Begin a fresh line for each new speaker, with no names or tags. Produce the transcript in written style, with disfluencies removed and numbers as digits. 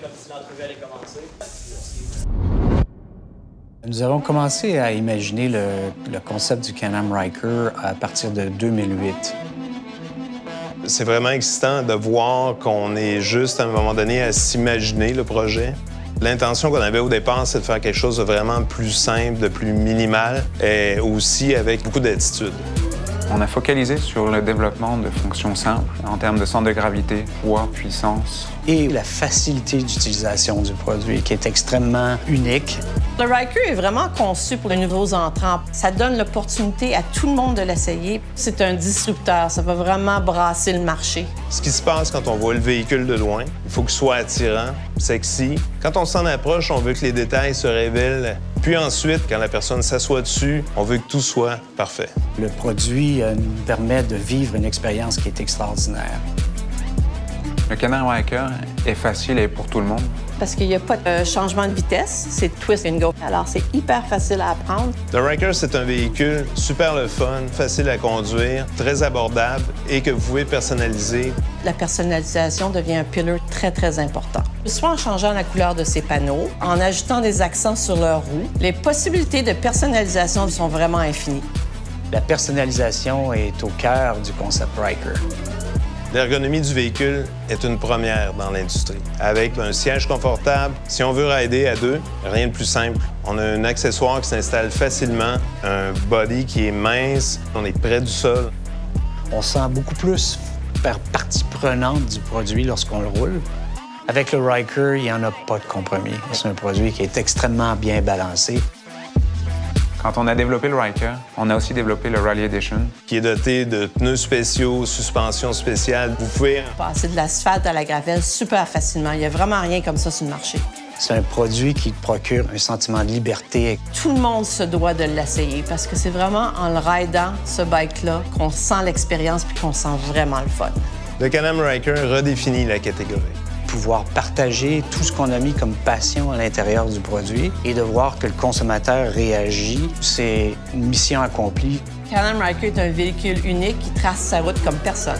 Comme si l'entrevue allait commencer.
Nous avons commencé à imaginer le concept du Can-Am Ryker à partir de 2008.
C'est vraiment excitant de voir qu'on est juste à un moment donné à s'imaginer le projet. L'intention qu'on avait au départ, c'est de faire quelque chose de vraiment plus simple, de plus minimal et aussi avec beaucoup d'attitude.
On a focalisé sur le développement de fonctions simples en termes de centre de gravité, poids, puissance.
Et la facilité d'utilisation du produit qui est extrêmement unique.
Le Ryker est vraiment conçu pour les nouveaux entrants. Ça donne l'opportunité à tout le monde de l'essayer. C'est un disrupteur, ça va vraiment brasser le marché.
Ce qui se passe quand on voit le véhicule de loin, il faut qu'il soit attirant, sexy. Quand on s'en approche, on veut que les détails se révèlent. Puis ensuite, quand la personne s'assoit dessus, on veut que tout soit parfait.
Le produit nous permet de vivre une expérience qui est extraordinaire.
Le Can-Am Ryker est facile et pour tout le monde.
Parce qu'il n'y a pas de changement de vitesse, c'est twist and go. Alors, c'est hyper facile à apprendre.
Le Ryker, c'est un véhicule super le fun, facile à conduire, très abordable et que vous pouvez personnaliser.
La personnalisation devient un pillar très, très important. Soit en changeant la couleur de ses panneaux, en ajoutant des accents sur leurs roues, les possibilités de personnalisation sont vraiment infinies.
La personnalisation est au cœur du concept Ryker.
L'ergonomie du véhicule est une première dans l'industrie. Avec un siège confortable, si on veut rider à deux, rien de plus simple. On a un accessoire qui s'installe facilement, un body qui est mince, on est près du sol.
On sent beaucoup plus partie prenante du produit lorsqu'on le roule. Avec le Ryker, il n'y en a pas de compromis. C'est un produit qui est extrêmement bien balancé.
Quand on a développé le Ryker, on a aussi développé le Rally Edition.
Qui est doté de pneus spéciaux, suspension spéciale. Vous pouvez
Passer de l'asphalte à la gravelle super facilement. Il n'y a vraiment rien comme ça sur le marché.
C'est un produit qui procure un sentiment de liberté.
Tout le monde se doit de l'essayer parce que c'est vraiment en le ridant, ce bike-là, qu'on sent l'expérience puis qu'on sent vraiment le fun.
Le Can-Am Ryker redéfinit la catégorie.
Pouvoir partager tout ce qu'on a mis comme passion à l'intérieur du produit et de voir que le consommateur réagit, c'est une mission accomplie.
Can-Am Ryker est un véhicule unique qui trace sa route comme personne.